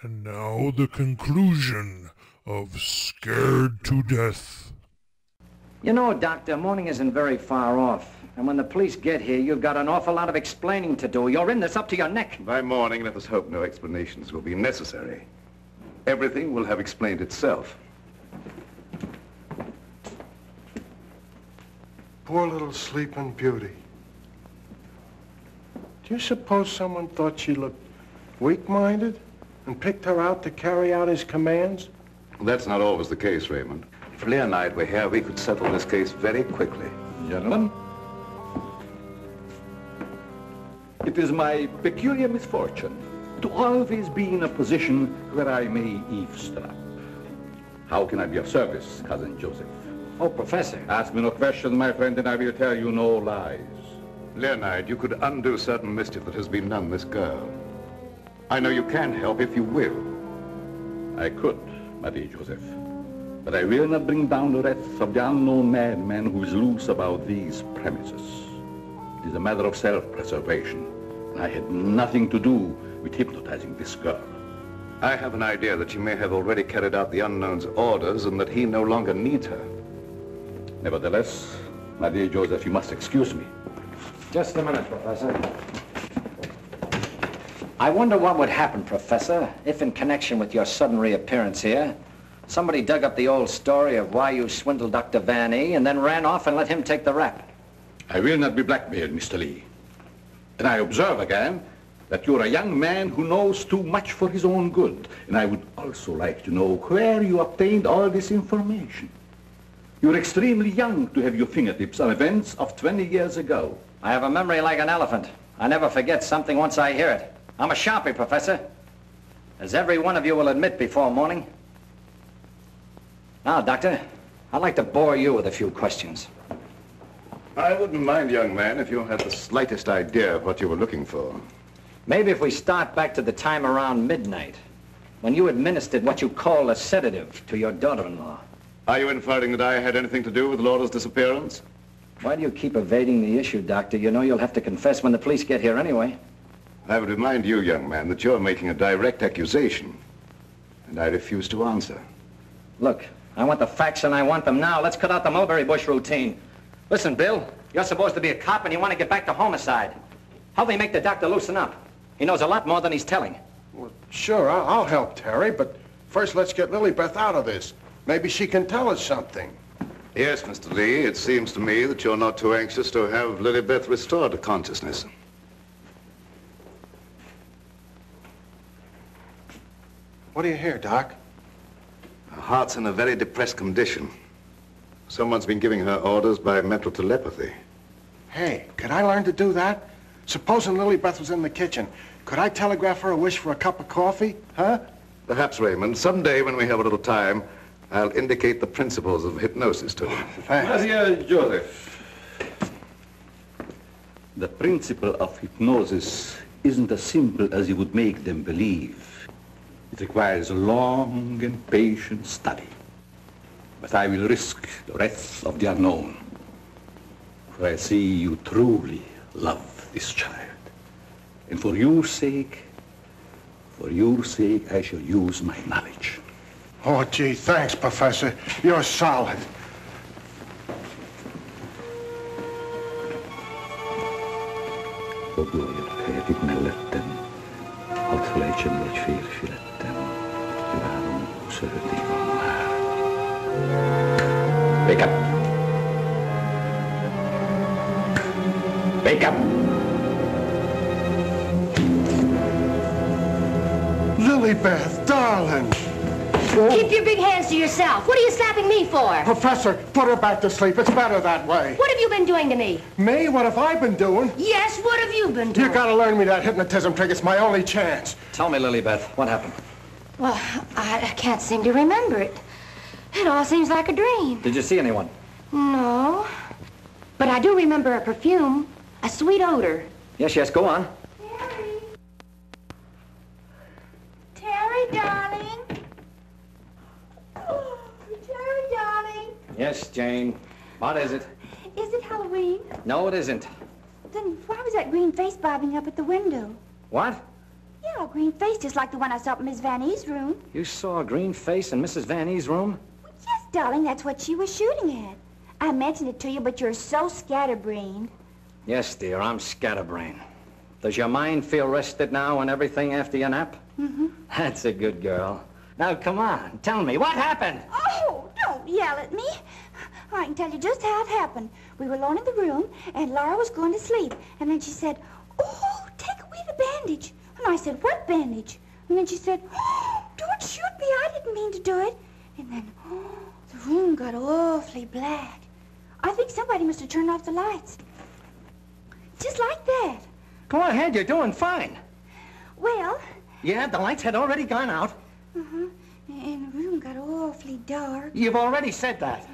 And now the conclusion of Scared to Death. You know, Doctor, morning isn't very far off. And when the police get here, you've got an awful lot of explaining to do. You're in this up to your neck. By morning, let us hope no explanations will be necessary. Everything will have explained itself. Poor little sleeping beauty. Do you suppose someone thought she looked weak-minded and picked her out to carry out his commands? That's not always the case, Raymond. If Leonide were here, we could settle this case very quickly. Gentlemen, it is my peculiar misfortune to always be in a position where I may eavesdrop. How can I be of service, Cousin Joseph? Oh, Professor. Ask me no questions, my friend, and I will tell you no lies. Leonide, you could undo certain mischief that has been done this girl. I know you can help if you will. I could, my dear Joseph. But I will not bring down the wrath of the unknown madman who is loose about these premises. It is a matter of self-preservation. I had nothing to do with hypnotizing this girl. I have an idea that she may have already carried out the unknown's orders and that he no longer needs her. Nevertheless, my dear Joseph, you must excuse me. Just a minute, Professor. I wonder what would happen, Professor, if in connection with your sudden reappearance here, somebody dug up the old story of why you swindled Dr. Van E. and then ran off and let him take the rap. I will not be blackmailed, Mr. Lee. And I observe again that you're a young man who knows too much for his own good. And I would also like to know where you obtained all this information. You're extremely young to have your fingertips on events of 20 years ago. I have a memory like an elephant. I never forget something once I hear it. I'm a sharpie, Professor, as every one of you will admit before morning. Now, Doctor, I'd like to bore you with a few questions. I wouldn't mind, young man, if you had the slightest idea of what you were looking for. Maybe if we start back to the time around midnight, when you administered what you call a sedative to your daughter-in-law. Are you inferring that I had anything to do with Laura's disappearance? Why do you keep evading the issue, Doctor? You know you'll have to confess when the police get here anyway. I would remind you, young man, that you're making a direct accusation, and I refuse to answer. Look, I want the facts and I want them now. Let's cut out the mulberry bush routine. Listen, Bill, you're supposed to be a cop and you want to get back to homicide. How do they make the doctor loosen up? He knows a lot more than he's telling. Well, sure, I'll help Terry, but first let's get Lilybeth out of this. Maybe she can tell us something. Yes, Mr. Lee, it seems to me that you're not too anxious to have Lilybeth restored to consciousness. What do you hear, Doc? Her heart's in a very depressed condition. Someone's been giving her orders by mental telepathy. Hey, could I learn to do that? Supposing Lilybeth was in the kitchen, could I telegraph her a wish for a cup of coffee, huh? Perhaps, Raymond, someday when we have a little time, I'll indicate the principles of hypnosis to her. Thanks. My dear Joseph, the principle of hypnosis isn't as simple as you would make them believe. It requires a long and patient study. But I will risk the wrath of the unknown. For I see you truly love this child. And for your sake, I shall use my knowledge. Oh, gee, thanks, Professor. You're solid. Foglaljatok mellettem, hadd felejtsem, hogy férfi lettem. Kívánom, 25 év van már. Wake up! Wake up! Lilybeth, darling! Keep your big hands to yourself. What are you slapping me for? Professor, put her back to sleep. It's better that way. What have you been doing to me? Me? What have I been doing? Yes, what have you been doing? You gotta learn me that hypnotism trick. It's my only chance. Tell me, Lilybeth, what happened? Well, I can't seem to remember it. It all seems like a dream. Did you see anyone? No. But I do remember a perfume, a sweet odor. Yes, go on. Terry, darling. Oh, Terry, darling. Yes, Jane. What is it? Is it Halloween? No, it isn't. Then why was that green face bobbing up at the window? What? Yeah, saw a green face just like the one I saw in Miss Van E's room. You saw a green face in Mrs. Van E's room? Well, yes, darling, that's what she was shooting at. I mentioned it to you, but you're so scatterbrained. Yes, dear, I'm scatterbrained. Does your mind feel rested now and everything after your nap? Mm-hmm. That's a good girl. Now, come on, tell me, what happened? Oh, don't yell at me. I can tell you just how it happened. We were alone in the room, and Laura was going to sleep. And then she said, "Oh, take away the bandage." And I said, "What bandage?" And then she said, "Oh, don't shoot me. I didn't mean to do it." And then, the room got awfully black. I think somebody must have turned off the lights. Just like that. Go ahead, you're doing fine. Well... Yeah, the lights had already gone out. Uh-huh. And the room got awfully dark. You've already said that.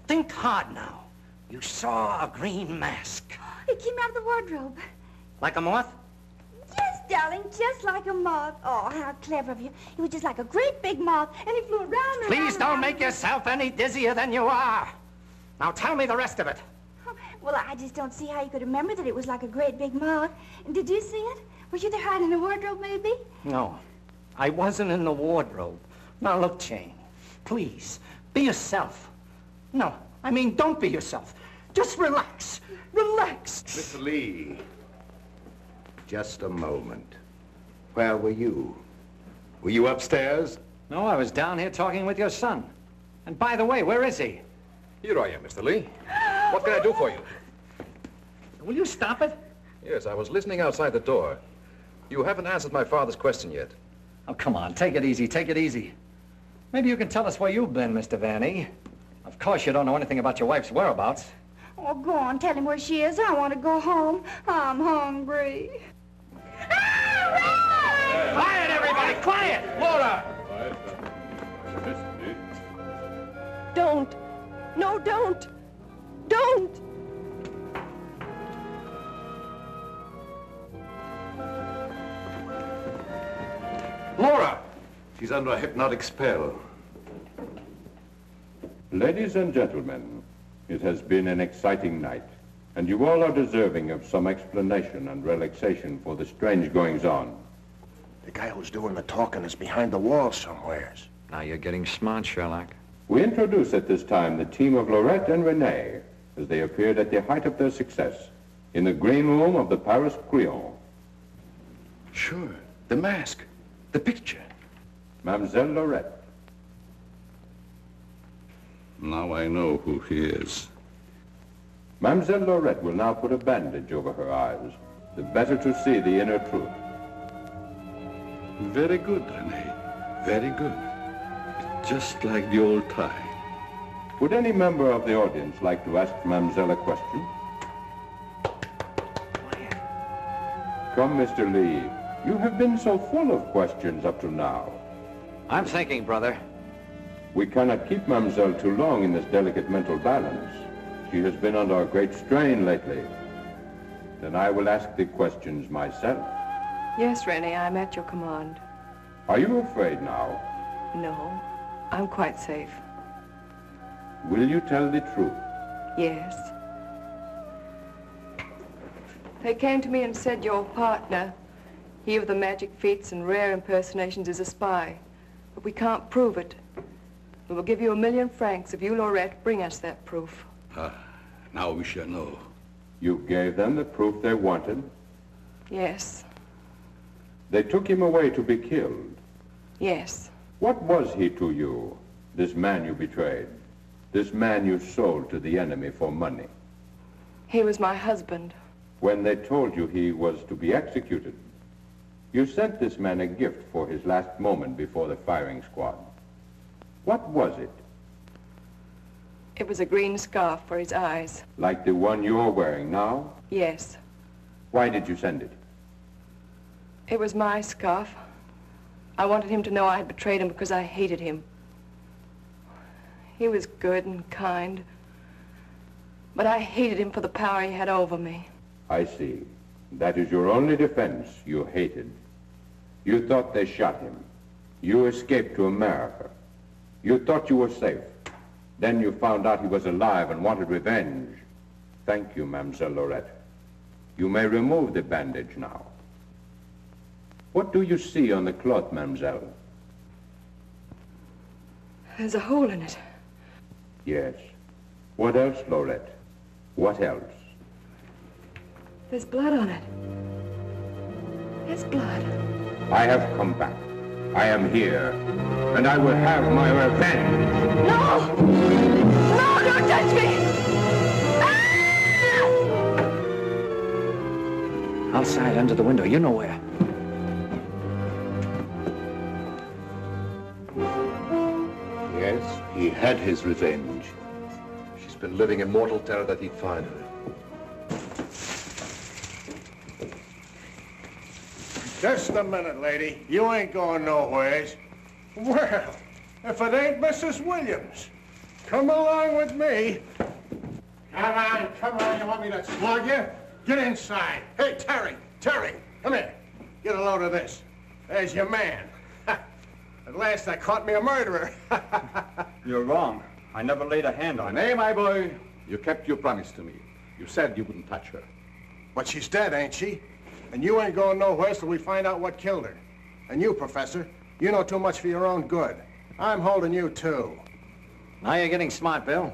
Think hard now. You saw a green mask. It came out of the wardrobe. Like a moth? Yes, darling, just like a moth. Oh, how clever of you. It was just like a great big moth, and it flew around and Please don't make yourself any dizzier than you are. Now tell me the rest of it. Well, I just don't see how you could remember that it was like a great big moth. Did you see it? Were you there hiding in the wardrobe, maybe? No, I wasn't in the wardrobe. Now look, Jane, please, be yourself. No, I mean, don't be yourself. Just relax. Relax. Mr. Lee, just a moment. Where were you? Were you upstairs? No, I was down here talking with your son. And by the way, where is he? Here I am, Mr. Lee. What can I do for you? Will you stop it? Yes, I was listening outside the door. You haven't answered my father's question yet. Oh, come on, take it easy, take it easy. Maybe you can tell us where you've been, Mr. Van E. Of course you don't know anything about your wife's whereabouts. Oh, go on, tell him where she is. I want to go home. I'm hungry. Quiet, everybody, quiet! Laura! Don't. No, don't. Don't. Laura! She's under a hypnotic spell. Ladies and gentlemen, it has been an exciting night, and you all are deserving of some explanation and relaxation for the strange goings-on. The guy who's doing the talking is behind the wall somewheres. Now you're getting smart, Sherlock. We introduce at this time the team of Lorette and Renee as they appeared at the height of their success in the green room of the Paris Crillon. Sure, the mask, the picture. Mademoiselle Lorette. Now I know who he is. Mademoiselle Lorette will now put a bandage over her eyes, the better to see the inner truth. Very good, Renee. Very good. Just like the old time. Would any member of the audience like to ask Mademoiselle a question? Come, Mr. Lee. You have been so full of questions up to now. I'm thinking, brother. We cannot keep Mademoiselle too long in this delicate mental balance. She has been under a great strain lately. Then I will ask the questions myself. Yes, Rennie, I'm at your command. Are you afraid now? No, I'm quite safe. Will you tell the truth? Yes. They came to me and said your partner, he of the magic feats and rare impersonations, is a spy. But we can't prove it. We will give you 1,000,000 francs if you, Lorette, bring us that proof. Now we shall know. You gave them the proof they wanted? Yes. They took him away to be killed. Yes. What was he to you, this man you betrayed? This man you sold to the enemy for money? He was my husband. When they told you he was to be executed, you sent this man a gift for his last moment before the firing squad. What was it? It was a green scarf for his eyes. Like the one you're wearing now? Yes. Why did you send it? It was my scarf. I wanted him to know I had betrayed him because I hated him. He was good and kind, but I hated him for the power he had over me. I see. That is your only defense. You hated. You thought they shot him. You escaped to America. You thought you were safe. Then you found out he was alive and wanted revenge. Thank you, Mademoiselle Lorette. You may remove the bandage now. What do you see on the cloth, mademoiselle? There's a hole in it. Yes. What else, Laurette? What else? There's blood on it. It's blood. I have come back. I am here, and I will have my revenge. No! No, don't touch me! Outside, under the window, you know where. Yes, he had his revenge. She's been living in mortal terror that he'd find her. Just a minute, lady. You ain't going nowheres. Well, if it ain't Mrs. Williams, come along with me. Come on. You want me to slug you? Get inside. Hey, Terry, come here. Get a load of this. There's your man. At last I caught me a murderer. You're wrong. I never laid a hand on her. Nay, my boy, you kept your promise to me. You said you wouldn't touch her. But she's dead, ain't she? And you ain't going nowhere till we find out what killed her. And you, Professor, you know too much for your own good. I'm holding you, too. Now you're getting smart, Bill.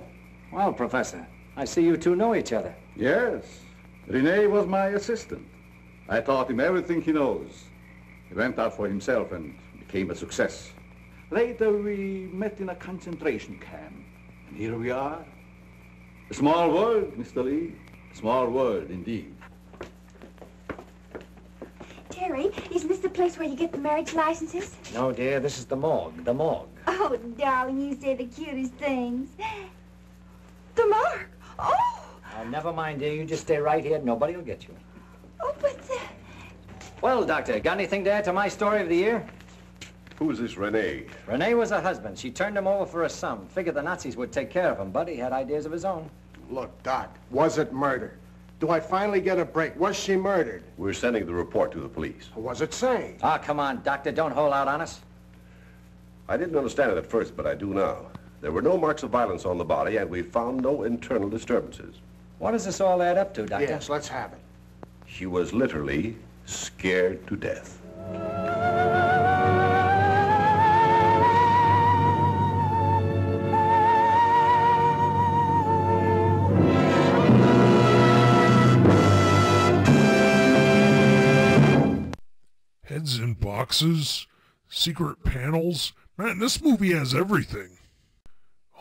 Well, Professor, I see you two know each other. Yes. Rene was my assistant. I taught him everything he knows. He went out for himself and became a success. Later, we met in a concentration camp. And here we are. A small world, Mr. Lee. A small world, indeed. Terry, isn't this the place where you get the marriage licenses? No, dear, this is the morgue, the morgue. Oh, darling, you say the cutest things. The morgue. Oh! Oh, never mind, dear. You just stay right here. Nobody will get you. Oh, but Well, Doctor, got anything to add to my story of the year? Who's this Renee? Renee was her husband. She turned him over for a sum. Figured the Nazis would take care of him, but he had ideas of his own. Look, Doc, was it murder? Do I finally get a break? Was she murdered? We're sending the report to the police. What was it say? Ah, come on, Doctor. Don't hold out on us. I didn't understand it at first, but I do now. There were no marks of violence on the body, and we found no internal disturbances. What does this all add up to, Doctor? Yes, let's have it. She was literally scared to death. Heads in boxes, secret panels. Man, this movie has everything.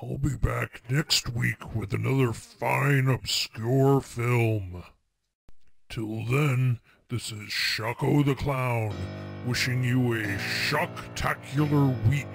I'll be back next week with another fine, obscure film. Till then, this is Shocko the Clown, wishing you a shocktacular week.